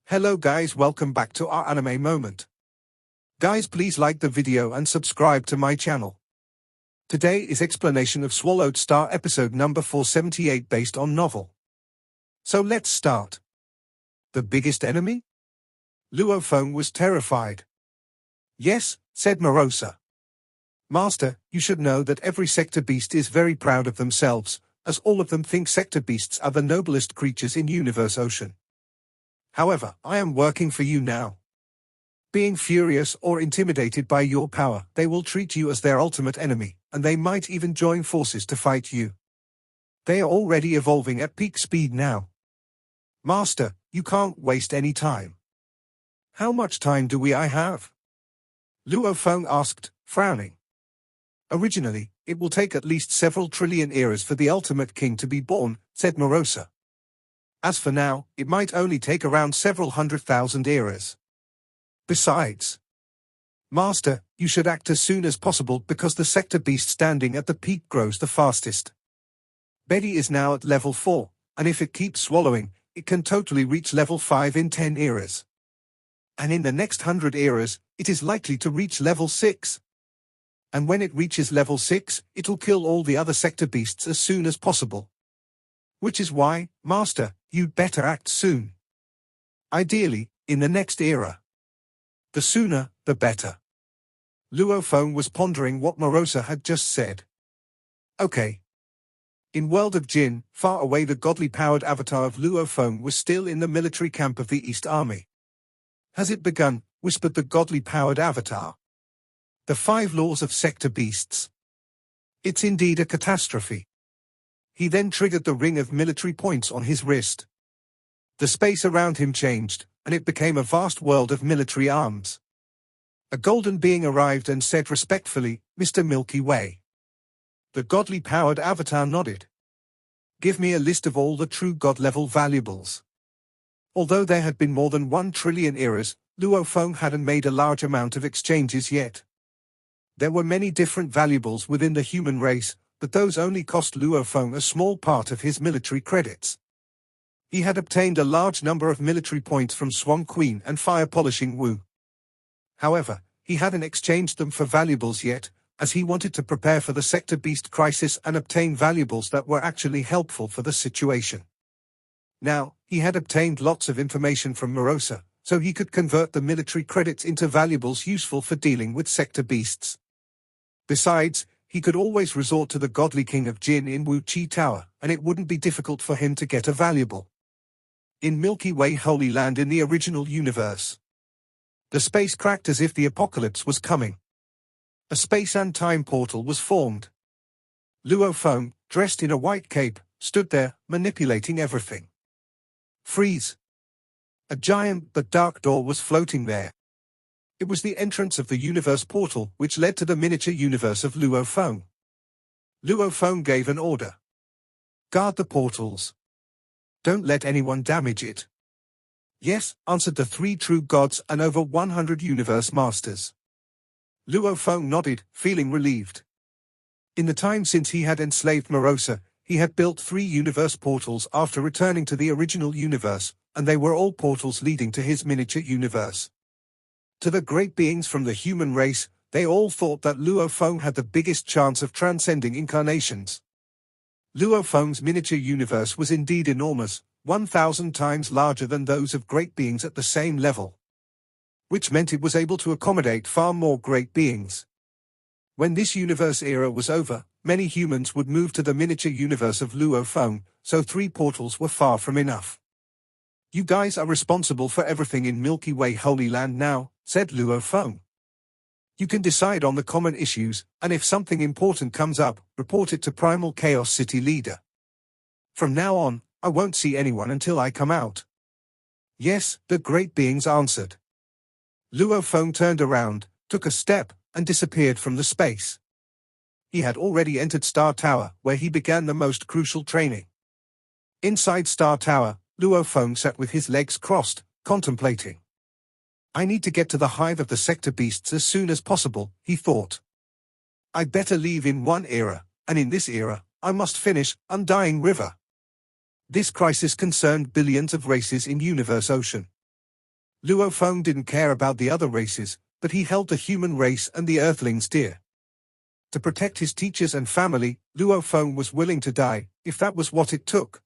Hello guys, welcome back to our anime moment. Guys, please like the video and subscribe to my channel. Today is explanation of Swallowed Star episode number 478 based on novel. So let's start. The biggest enemy? Luo Feng was terrified. Yes, said Morosa. Master, you should know that every sector beast is very proud of themselves, as all of them think sector beasts are the noblest creatures in Universe Ocean. However, I am working for you now. Being furious or intimidated by your power, they will treat you as their ultimate enemy, and they might even join forces to fight you. They are already evolving at peak speed now. Master, you can't waste any time. How much time do I have? Luo Feng asked, frowning. Originally, it will take at least several trillion eras for the ultimate king to be born, said Morosa. As for now, it might only take around several 100,000 eras. Besides, Master, you should act as soon as possible because the sector beast standing at the peak grows the fastest. Betty is now at level 4, and if it keeps swallowing, it can totally reach level 5 in 10 eras. And in the next 100 eras, it is likely to reach level 6. And when it reaches level 6, it'll kill all the other sector beasts as soon as possible. Which is why, Master, you'd better act soon. Ideally, in the next era. The sooner, the better. Luo Feng was pondering what Morosa had just said. Okay. In World of Jinn, far away, the godly-powered avatar of Luo Feng was still in the military camp of the East Army. Has it begun? Whispered the godly-powered avatar. The 5 laws of sector beasts. It's indeed a catastrophe. He then triggered the ring of military points on his wrist. The space around him changed, and it became a vast world of military arms. A golden being arrived and said respectfully, Mr. Milky Way. The godly-powered avatar nodded. Give me a list of all the true god-level valuables. Although there had been more than 1 trillion eras, Luo Feng hadn't made a large amount of exchanges yet. There were many different valuables within the human race, but those only cost Luo Feng a small part of his military credits. He had obtained a large number of military points from Swan Queen and Fire Polishing Wu. However, he hadn't exchanged them for valuables yet, as he wanted to prepare for the sector beast crisis and obtain valuables that were actually helpful for the situation. Now, he had obtained lots of information from Morosa, so he could convert the military credits into valuables useful for dealing with sector beasts. Besides, he could always resort to the godly king of Jinn in Wu Chi Tower, and it wouldn't be difficult for him to get a valuable. In Milky Way Holy Land in the original universe. The space cracked as if the apocalypse was coming. A space and time portal was formed. Luo Feng, dressed in a white cape, stood there, manipulating everything. Freeze! A giant but dark door was floating there. It was the entrance of the universe portal which led to the miniature universe of Luo Feng. Luo Feng gave an order. Guard the portals. Don't let anyone damage it. Yes, answered the 3 true gods and over 100 universe masters. Luo Feng nodded, feeling relieved. In the time since he had enslaved Morosa, he had built 3 universe portals after returning to the original universe, and they were all portals leading to his miniature universe. To the great beings from the human race, they all thought that Luo Feng had the biggest chance of transcending incarnations. Luo Feng's miniature universe was indeed enormous, 1,000 times larger than those of great beings at the same level. Which meant it was able to accommodate far more great beings. When this universe era was over, many humans would move to the miniature universe of Luo Feng, so 3 portals were far from enough. You guys are responsible for everything in Milky Way Holy Land now, said Luo Feng. You can decide on the common issues, and if something important comes up, report it to Primal Chaos City Leader. From now on, I won't see anyone until I come out. Yes, the great beings answered. Luo Feng turned around, took a step, and disappeared from the space. He had already entered Star Tower, where he began the most crucial training. Inside Star Tower, Luo Feng sat with his legs crossed, contemplating. I need to get to the hive of the sector beasts as soon as possible, he thought. I'd better leave in one era, and in this era, I must finish Undying River. This crisis concerned billions of races in Universe Ocean. Luo Feng didn't care about the other races, but he held the human race and the Earthlings dear. To protect his teachers and family, Luo Feng was willing to die, if that was what it took.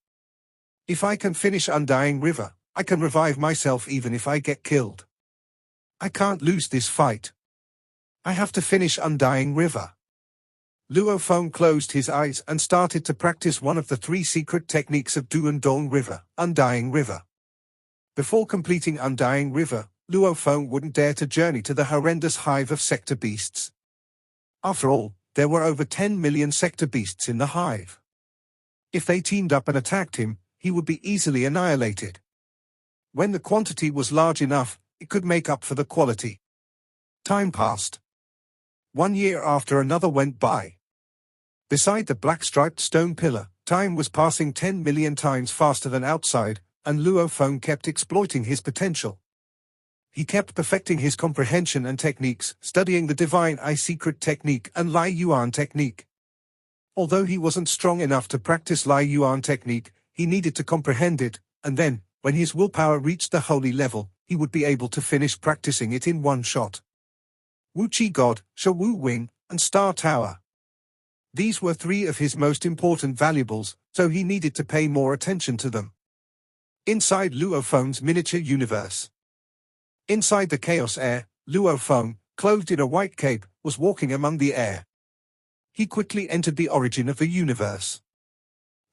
If I can finish Undying River, I can revive myself even if I get killed. I can't lose this fight. I have to finish Undying River. Luo Feng closed his eyes and started to practice one of the 3 secret techniques of Duandong River, Undying River. Before completing Undying River, Luo Feng wouldn't dare to journey to the horrendous hive of sector beasts. After all, there were over 10 million sector beasts in the hive. If they teamed up and attacked him, he would be easily annihilated. When the quantity was large enough, it could make up for the quality. Time passed. 1 year after another went by. Beside the black-striped stone pillar, time was passing 10 million times faster than outside, and Luo Feng kept exploiting his potential. He kept perfecting his comprehension and techniques, studying the Divine Eye Secret Technique and Lai Yuan Technique. Although he wasn't strong enough to practice Lai Yuan Technique, he needed to comprehend it, and then, when his willpower reached the holy level, he would be able to finish practicing it in one shot. Wu Qi God, Sha Wu Wing, and Star Tower. These were 3 of his most important valuables, so he needed to pay more attention to them. Inside Luo Feng's miniature universe. Inside the chaos air, Luo Feng, clothed in a white cape, was walking among the air. He quickly entered the origin of the universe.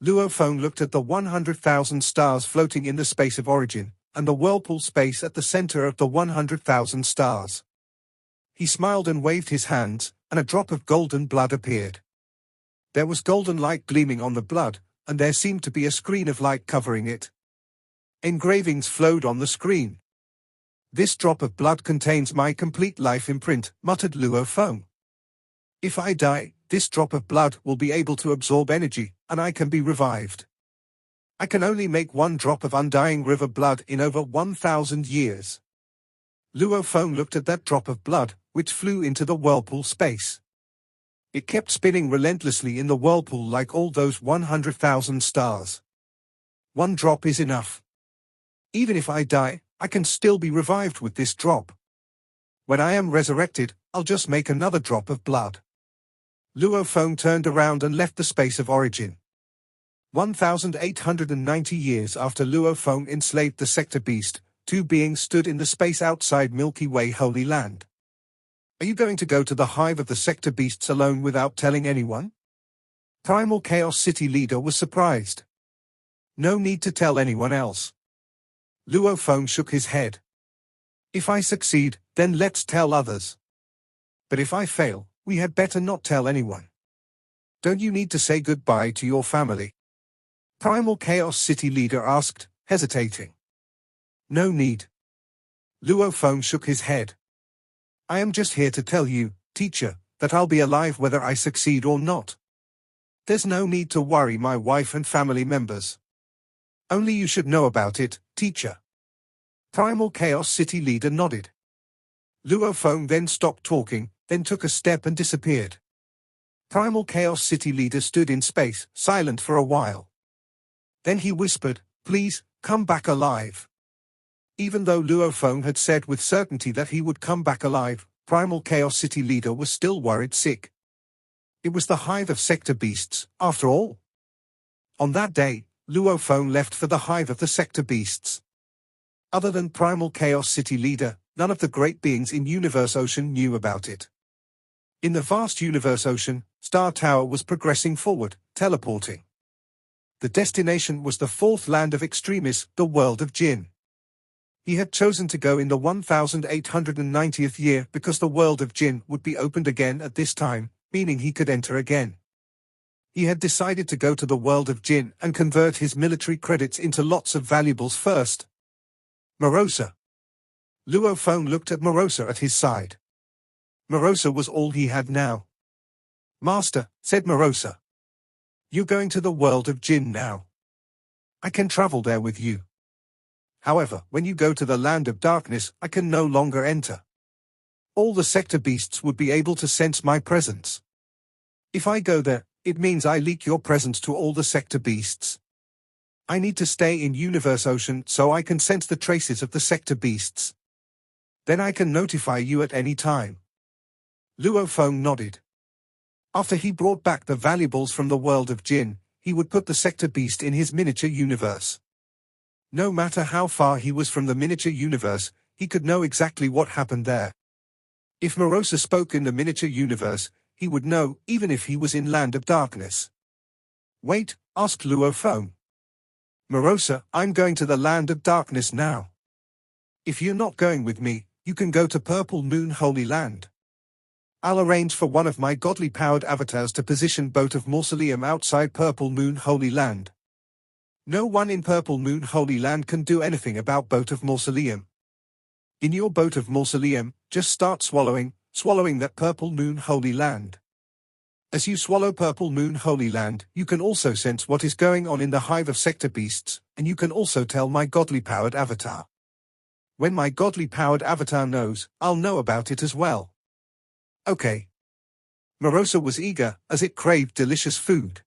Luo Feng looked at the 100,000 stars floating in the space of origin, and the whirlpool space at the center of the 100,000 stars. He smiled and waved his hands, and a drop of golden blood appeared. There was golden light gleaming on the blood, and there seemed to be a screen of light covering it. Engravings flowed on the screen. This drop of blood contains my complete life imprint, muttered Luo Feng. If I die, this drop of blood will be able to absorb energy, and I can be revived. I can only make 1 drop of Undying River blood in over 1,000 years. Luo Feng looked at that drop of blood, which flew into the whirlpool space. It kept spinning relentlessly in the whirlpool like all those 100,000 stars. 1 drop is enough. Even if I die, I can still be revived with this drop. When I am resurrected, I'll just make another drop of blood. Luo Feng turned around and left the space of origin. 1,890 years after Luo Feng enslaved the sector beast, 2 beings stood in the space outside Milky Way Holy Land. Are you going to go to the hive of the sector beasts alone without telling anyone? Primal Chaos City leader was surprised. No need to tell anyone else. Luo Feng shook his head. If I succeed, then let's tell others. But if I fail, we had better not tell anyone. Don't you need to say goodbye to your family? Primal Chaos City leader asked, hesitating. No need. Luo Feng shook his head. I am just here to tell you, teacher, that I'll be alive whether I succeed or not. There's no need to worry my wife and family members. Only you should know about it, teacher. Primal Chaos City leader nodded. Luo Feng then stopped talking, then took a step and disappeared. Primal Chaos City leader stood in space, silent for a while. Then he whispered, please, come back alive. Even though Luo Feng had said with certainty that he would come back alive, Primal Chaos City leader was still worried sick. It was the hive of sector beasts, after all. On that day, Luo Feng left for the hive of the sector beasts. Other than Primal Chaos City leader, none of the great beings in Universe Ocean knew about it. In the vast Universe Ocean, Star Tower was progressing forward, teleporting. The destination was the 4th land of extremis, the world of Jinn. He had chosen to go in the 1890th year because the world of Jinn would be opened again at this time, meaning he could enter again. He had decided to go to the world of Jinn and convert his military credits into lots of valuables first. Morosa. Luo Feng looked at Morosa at his side. Morosa was all he had now. Master, said Morosa. You're going to the world of Jinn now. I can travel there with you. However, when you go to the land of darkness, I can no longer enter. All the sector beasts would be able to sense my presence. If I go there, it means I leak your presence to all the sector beasts. I need to stay in Universe Ocean so I can sense the traces of the sector beasts. Then I can notify you at any time. Luo Feng nodded. After he brought back the valuables from the world of Jinn, he would put the sector beast in his miniature universe. No matter how far he was from the miniature universe, he could know exactly what happened there. If Morosa spoke in the miniature universe, he would know, even if he was in Land of Darkness. Wait, asked Luo Feng. Morosa, I'm going to the Land of Darkness now. If you're not going with me, you can go to Purple Moon Holy Land. I'll arrange for one of my godly-powered avatars to position Boat of Mausoleum outside Purple Moon Holy Land. No one in Purple Moon Holy Land can do anything about Boat of Mausoleum. In your Boat of Mausoleum, just start swallowing that Purple Moon Holy Land. As you swallow Purple Moon Holy Land, you can also sense what is going on in the hive of sector beasts, and you can also tell my godly-powered avatar. When my godly-powered avatar knows, I'll know about it as well. Okay. Morosa was eager, as it craved delicious food.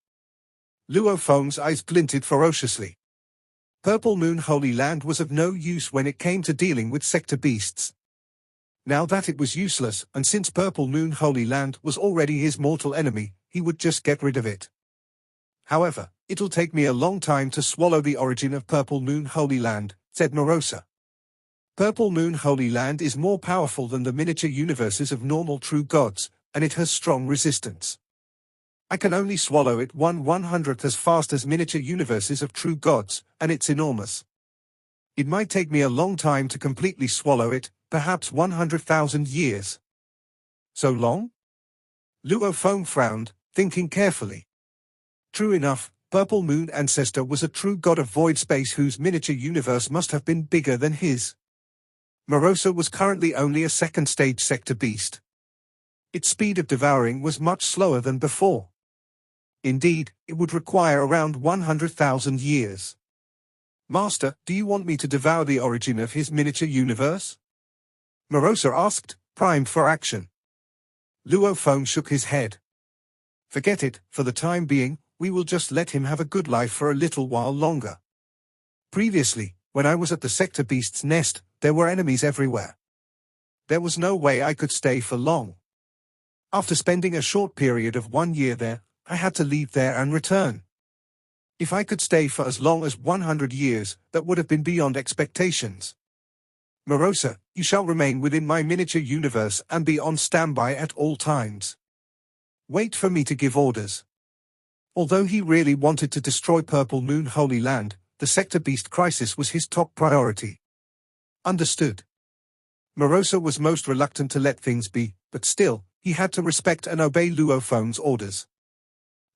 Luo Feng's eyes glinted ferociously. Purple Moon Holy Land was of no use when it came to dealing with sector beasts. Now that it was useless, and since Purple Moon Holy Land was already his mortal enemy, he would just get rid of it. However, it'll take me a long time to swallow the origin of Purple Moon Holy Land, said Morosa. Purple Moon Holy Land is more powerful than the miniature universes of normal true gods, and it has strong resistance. I can only swallow it 1/100th as fast as miniature universes of true gods, and it's enormous. It might take me a long time to completely swallow it, perhaps 100,000 years. So long? Luo Feng frowned, thinking carefully. True enough, Purple Moon Ancestor was a true god of void space whose miniature universe must have been bigger than his. Morosa was currently only a second-stage sector beast. Its speed of devouring was much slower than before. Indeed, it would require around 100,000 years. Master, do you want me to devour the origin of his miniature universe? Morosa asked, primed for action. Luo Feng shook his head. Forget it, for the time being, we will just let him have a good life for a little while longer. Previously, when I was at the sector beast's nest, there were enemies everywhere. There was no way I could stay for long. After spending a short period of 1 year there, I had to leave there and return. If I could stay for as long as 100 years, that would have been beyond expectations. Morosa, you shall remain within my miniature universe and be on standby at all times. Wait for me to give orders. Although he really wanted to destroy Purple Moon Holy Land, the sector beast crisis was his top priority. Understood. Morosa was most reluctant to let things be, but still, he had to respect and obey Luo Feng's orders.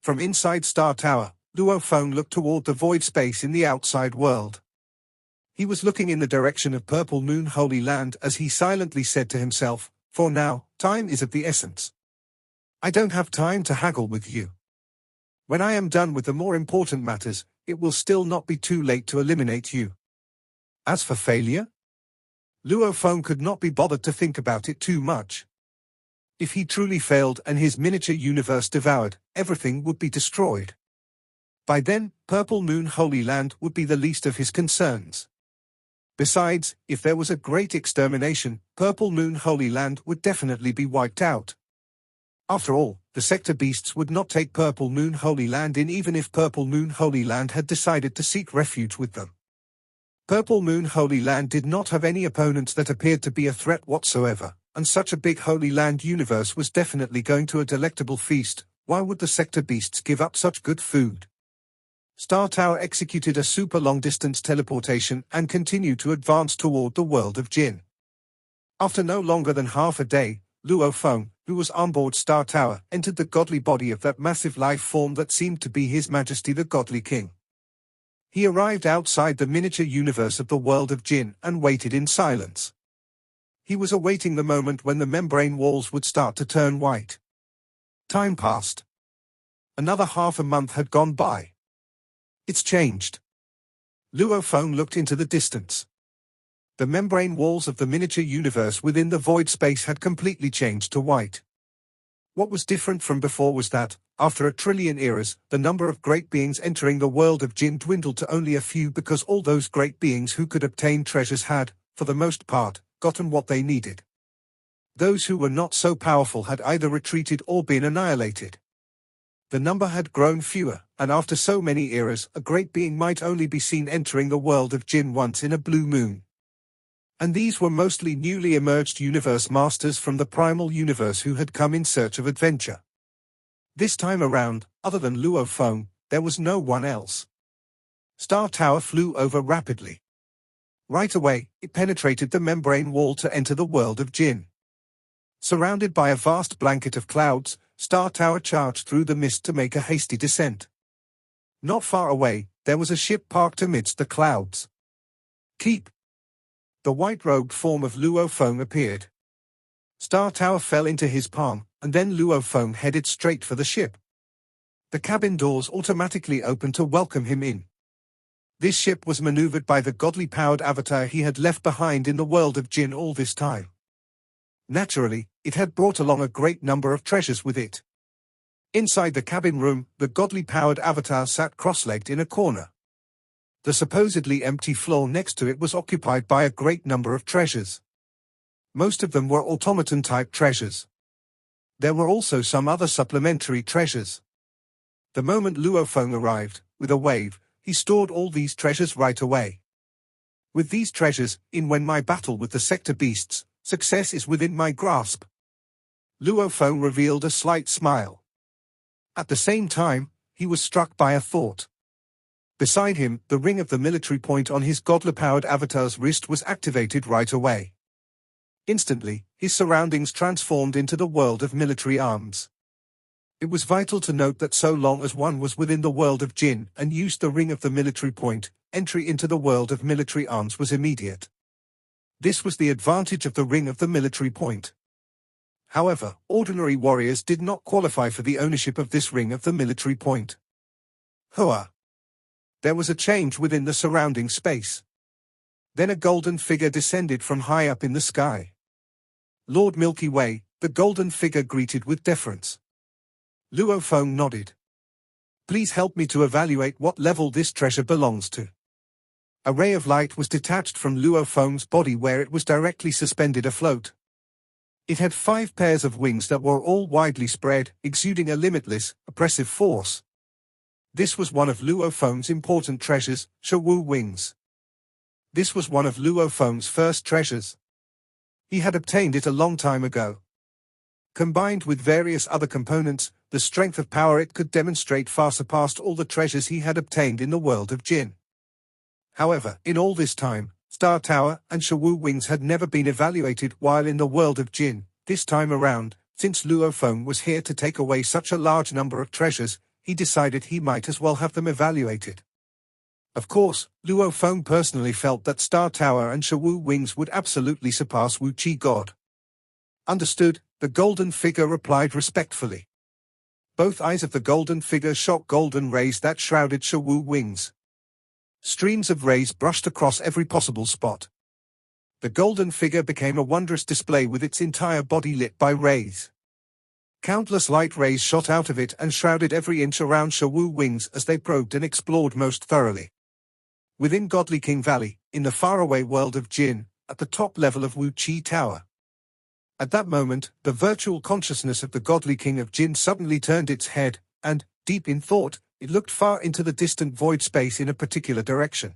From inside Star Tower, Luo Feng looked toward the void space in the outside world. He was looking in the direction of Purple Moon Holy Land as he silently said to himself, for now, time is of the essence. I don't have time to haggle with you. When I am done with the more important matters, it will still not be too late to eliminate you. As for failure? Luo Feng could not be bothered to think about it too much. If he truly failed and his miniature universe devoured, everything would be destroyed. By then, Purple Moon Holy Land would be the least of his concerns. Besides, if there was a great extermination, Purple Moon Holy Land would definitely be wiped out. After all, the sector beasts would not take Purple Moon Holy Land in even if Purple Moon Holy Land had decided to seek refuge with them. Purple Moon Holy Land did not have any opponents that appeared to be a threat whatsoever, and such a big Holy Land universe was definitely going to a delectable feast. Why would the sector beasts give up such good food? Star Tower executed a super long-distance teleportation and continued to advance toward the world of Jinn. After no longer than half a day, Luo Feng, who was on board Star Tower, entered the godly body of that massive life form that seemed to be His Majesty the Godly King. He arrived outside the miniature universe of the world of Jinn and waited in silence. He was awaiting the moment when the membrane walls would start to turn white. Time passed. Another half a month had gone by. It's changed. Luo Feng looked into the distance. The membrane walls of the miniature universe within the void space had completely changed to white. What was different from before was that, After a trillion eras, the number of great beings entering the world of Jinn dwindled to only a few because all those great beings who could obtain treasures had, for the most part, gotten what they needed. Those who were not so powerful had either retreated or been annihilated. The number had grown fewer, and after so many eras, a great being might only be seen entering the world of Jinn once in a blue moon. And these were mostly newly emerged universe masters from the primal universe who had come in search of adventure. This time around, other than Luo Feng, there was no one else. Star Tower flew over rapidly. Right away, it penetrated the membrane wall to enter the world of Jinn. Surrounded by a vast blanket of clouds, Star Tower charged through the mist to make a hasty descent. Not far away, there was a ship parked amidst the clouds. Keep! The white-robed form of Luo Feng appeared. Star Tower fell into his palm, and then Luo Feng headed straight for the ship. The cabin doors automatically opened to welcome him in. This ship was maneuvered by the godly-powered avatar he had left behind in the world of Jinn all this time. Naturally, it had brought along a great number of treasures with it. Inside the cabin room, the godly-powered avatar sat cross-legged in a corner. The supposedly empty floor next to it was occupied by a great number of treasures. Most of them were automaton-type treasures. There were also some other supplementary treasures. The moment Luo Feng arrived, with a wave, he stored all these treasures right away. With these treasures, in when my battle with the sector beasts, success is within my grasp. Luo Feng revealed a slight smile. At the same time, he was struck by a thought. Beside him, the ring of the military point on his godly-powered avatar's wrist was activated right away. Instantly, his surroundings transformed into the world of military arms. It was vital to note that so long as one was within the world of Jinn and used the ring of the military point, entry into the world of military arms was immediate. This was the advantage of the ring of the military point. However, ordinary warriors did not qualify for the ownership of this ring of the military point. Hua! There was a change within the surrounding space. Then a golden figure descended from high up in the sky. Lord Milky Way, the golden figure greeted with deference. Luo Feng nodded. Please help me to evaluate what level this treasure belongs to. A ray of light was detached from Luo Feng's body where it was directly suspended afloat. It had 5 pairs of wings that were all widely spread, exuding a limitless, oppressive force. This was one of Luo Feng's important treasures, Shao wings. This was one of Luo Feng's first treasures. He had obtained it a long time ago. Combined with various other components, the strength of power it could demonstrate far surpassed all the treasures he had obtained in the world of Jinn. However, in all this time, Star Tower and Shao wings had never been evaluated while in the world of Jinn. This time around, since Luo Feng was here to take away such a large number of treasures, he decided he might as well have them evaluated. Of course, Luo Feng personally felt that Star Tower and Shao wings would absolutely surpass Wu Qi God. Understood, the golden figure replied respectfully. Both eyes of the golden figure shot golden rays that shrouded Shao wings. Streams of rays brushed across every possible spot. The golden figure became a wondrous display with its entire body lit by rays. Countless light rays shot out of it and shrouded every inch around Shao wings as they probed and explored most thoroughly. Within Godly King Valley, in the faraway world of Jinn, at the top level of Wu Qi Tower. At that moment, the virtual consciousness of the Godly King of Jinn suddenly turned its head, and, deep in thought, it looked far into the distant void space in a particular direction.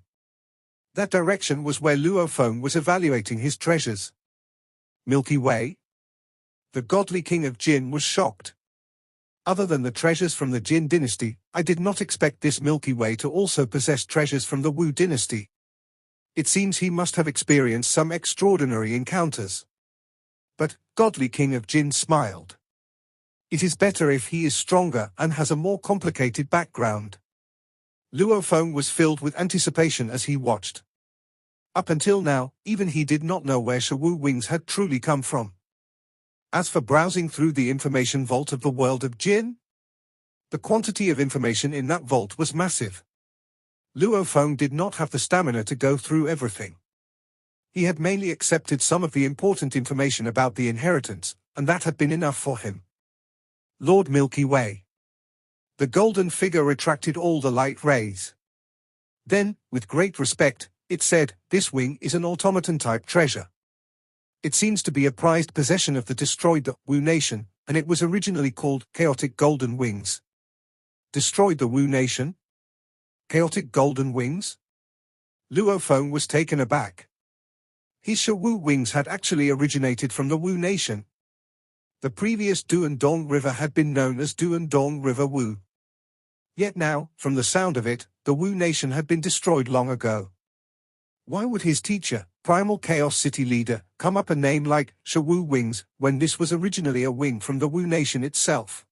That direction was where Luo Feng was evaluating his treasures. Milky Way? The Godly King of Jinn was shocked. Other than the treasures from the Jinn dynasty, I did not expect this Milky Way to also possess treasures from the Wu dynasty. It seems he must have experienced some extraordinary encounters. But, Godly King of Jinn smiled. It is better if he is stronger and has a more complicated background. Luo Feng was filled with anticipation as he watched. Up until now, even he did not know where Shao wings had truly come from. As for browsing through the information vault of the world of Jinn, the quantity of information in that vault was massive. Luo Feng did not have the stamina to go through everything. He had mainly accepted some of the important information about the inheritance, and that had been enough for him. Lord Milky Way. The golden figure retracted all the light rays. Then, with great respect, it said, "This wing is an automaton-type treasure. It seems to be a prized possession of the destroyed Wu nation, and it was originally called Chaotic Golden Wings." Destroyed the Wu nation? Chaotic Golden Wings? Luo Feng was taken aback. His Shao wings had actually originated from the Wu nation. The previous Duandong River had been known as Duandong River Wu. Yet now, from the sound of it, the Wu nation had been destroyed long ago. Why would his teacher, Primal Chaos City leader, come up a name like Shao Wings when this was originally a wing from the Wu nation itself?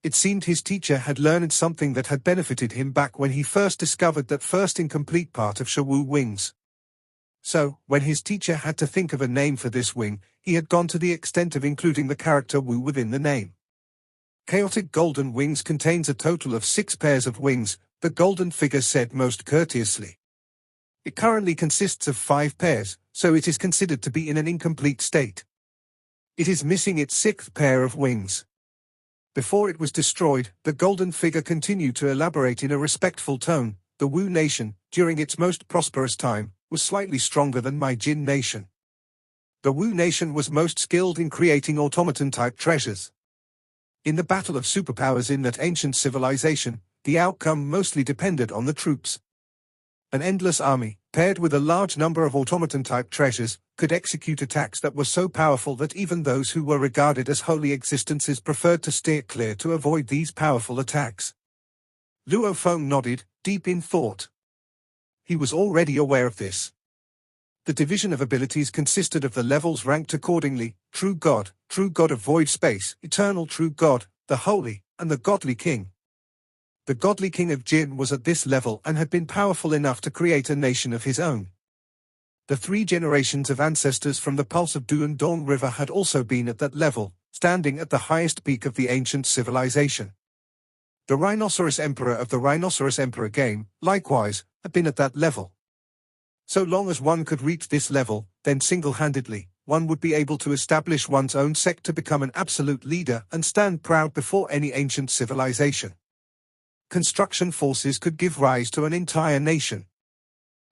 It seemed his teacher had learned something that had benefited him back when he first discovered that first incomplete part of Shao wings. So, when his teacher had to think of a name for this wing, he had gone to the extent of including the character Wu within the name. Chaotic Golden Wings contains a total of 6 pairs of wings, the golden figure said most courteously. It currently consists of 5 pairs, so it is considered to be in an incomplete state. It is missing its 6th pair of wings. Before it was destroyed, the golden figure continued to elaborate in a respectful tone. The Wu nation, during its most prosperous time, was slightly stronger than my Jinn nation. The Wu nation was most skilled in creating automaton-type treasures. In the battle of superpowers in that ancient civilization, the outcome mostly depended on the troops. An endless army, paired with a large number of automaton-type treasures, could execute attacks that were so powerful that even those who were regarded as holy existences preferred to steer clear to avoid these powerful attacks. Luo Feng nodded, deep in thought. He was already aware of this. The division of abilities consisted of the levels ranked accordingly: True God of Void Space, Eternal True God, the Holy, and the Godly King. The Godly King of Jinn was at this level and had been powerful enough to create a nation of his own. The 3 generations of ancestors from the pulse of Duandong River had also been at that level, standing at the highest peak of the ancient civilization. The Rhinoceros Emperor of the Rhinoceros Emperor game, likewise, had been at that level. So long as one could reach this level, then single-handedly, one would be able to establish one's own sect to become an absolute leader and stand proud before any ancient civilization. Construction forces could give rise to an entire nation.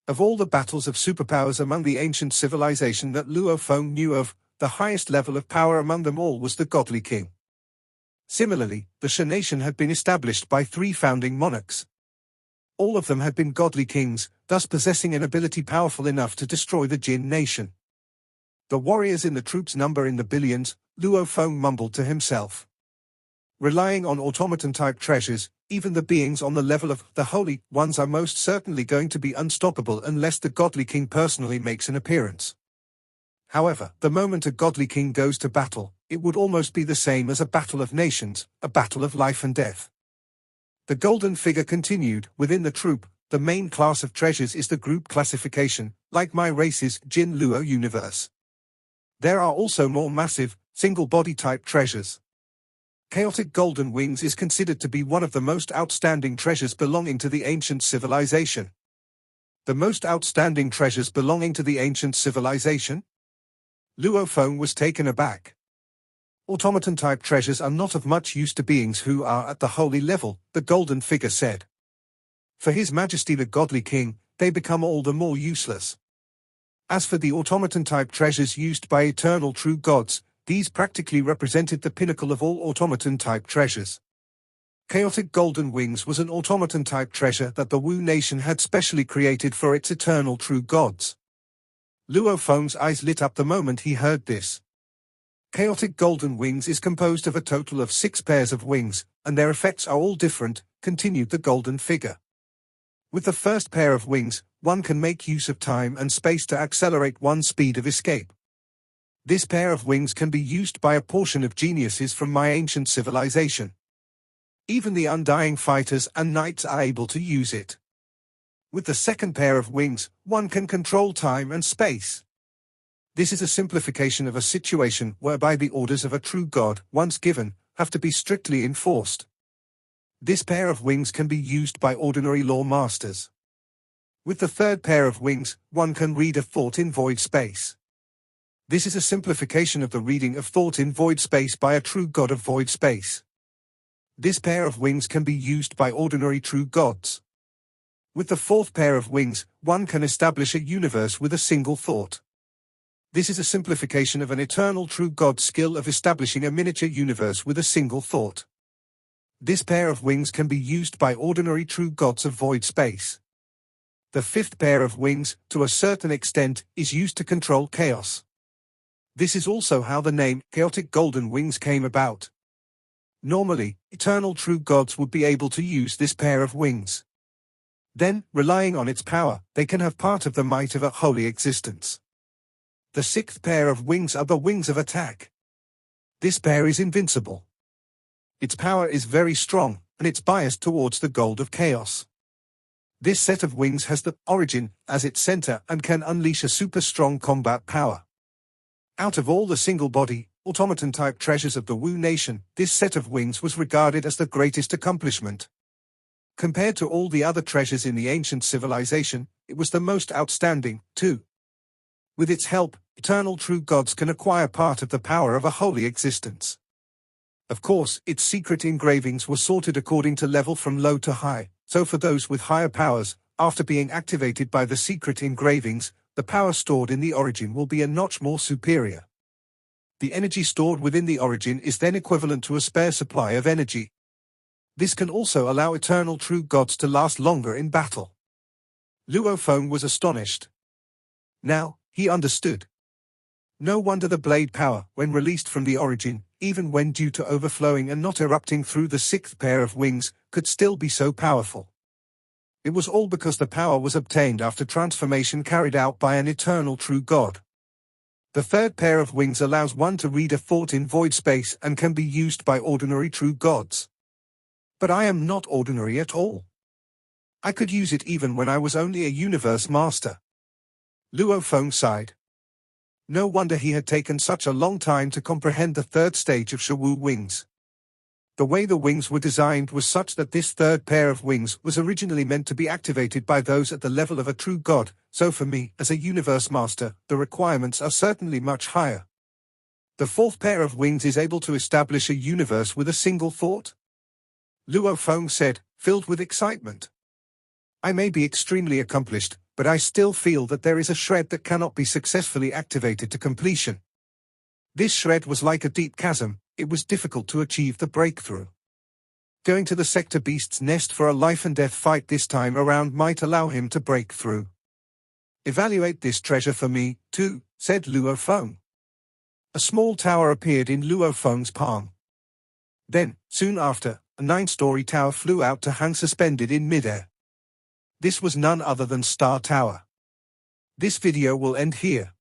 Of all the battles of superpowers among the ancient civilization that Luo Feng knew of, the highest level of power among them all was the Godly King. Similarly, the Shao nation had been established by 3 founding monarchs. All of them had been godly kings, thus possessing an ability powerful enough to destroy the Jinn nation. The warriors in the troops number in the billions, Luo Feng mumbled to himself. Relying on automaton-type treasures, even the beings on the level of the Holy Ones are most certainly going to be unstoppable unless the Godly King personally makes an appearance. However, the moment a Godly King goes to battle, it would almost be the same as a battle of nations, a battle of life and death. The golden figure continued, within the troop, the main class of treasures is the group classification, like my race's Jin Luo universe. There are also more massive, single-body type treasures. Chaotic Golden Wings is considered to be one of the most outstanding treasures belonging to the ancient civilization. The most outstanding treasures belonging to the ancient civilization? Luo Feng was taken aback. Automaton-type treasures are not of much use to beings who are at the holy level, the golden figure said. For His Majesty the Godly King, they become all the more useless. As for the automaton-type treasures used by eternal true gods, these practically represented the pinnacle of all automaton-type treasures. Chaotic Golden Wings was an automaton-type treasure that the Wu nation had specially created for its eternal true gods. Luo Feng's eyes lit up the moment he heard this. Chaotic Golden Wings is composed of a total of 6 pairs of wings, and their effects are all different, continued the golden figure. With the first pair of wings, one can make use of time and space to accelerate one's speed of escape. This pair of wings can be used by a portion of geniuses from my ancient civilization. Even the Undying fighters and knights are able to use it. With the second pair of wings, one can control time and space. This is a simplification of a situation whereby the orders of a true god, once given, have to be strictly enforced. This pair of wings can be used by ordinary law masters. With the third pair of wings, one can read a thought in void space. This is a simplification of the reading of thought in void space by a true god of void space. This pair of wings can be used by ordinary true gods. With the fourth pair of wings, one can establish a universe with a single thought. This is a simplification of an eternal true God skill of establishing a miniature universe with a single thought. This pair of wings can be used by ordinary true gods of void space. The fifth pair of wings, to a certain extent, is used to control chaos. This is also how the name Chaotic Golden Wings came about. Normally, eternal true gods would be able to use this pair of wings. Then, relying on its power, they can have part of the might of a holy existence. The sixth pair of wings are the wings of attack. This pair is invincible. Its power is very strong, and it's biased towards the gold of chaos. This set of wings has the origin as its center and can unleash a super strong combat power. Out of all the single-body, automaton-type treasures of the Wu nation, this set of wings was regarded as the greatest accomplishment. Compared to all the other treasures in the ancient civilization, it was the most outstanding, too. With its help, eternal true gods can acquire part of the power of a holy existence. Of course, its secret engravings were sorted according to level from low to high, so for those with higher powers, after being activated by the secret engravings, the power stored in the origin will be a notch more superior. The energy stored within the origin is then equivalent to a spare supply of energy. This can also allow eternal true gods to last longer in battle. Luo Feng was astonished. Now, he understood. No wonder the blade power, when released from the origin, even when due to overflowing and not erupting through the sixth pair of wings, could still be so powerful. It was all because the power was obtained after transformation carried out by an eternal true god. The third pair of wings allows one to read a thought in void space and can be used by ordinary true gods. But I am not ordinary at all. I could use it even when I was only a universe master. Luo Feng sighed. No wonder he had taken such a long time to comprehend the third stage of Shawu wings. The way the wings were designed was such that this third pair of wings was originally meant to be activated by those at the level of a true god, so for me, as a universe master, the requirements are certainly much higher. The fourth pair of wings is able to establish a universe with a single thought? Luo Feng said, filled with excitement. I may be extremely accomplished, but I still feel that there is a shred that cannot be successfully activated to completion. This shred was like a deep chasm, it was difficult to achieve the breakthrough. Going to the Sector Beast's nest for a life-and-death fight this time around might allow him to break through. Evaluate this treasure for me, too, said Luo Feng. A small tower appeared in Luo Feng's palm. Then, soon after, a 9-story tower flew out to hang suspended in midair. This was none other than Star Tower. This video will end here.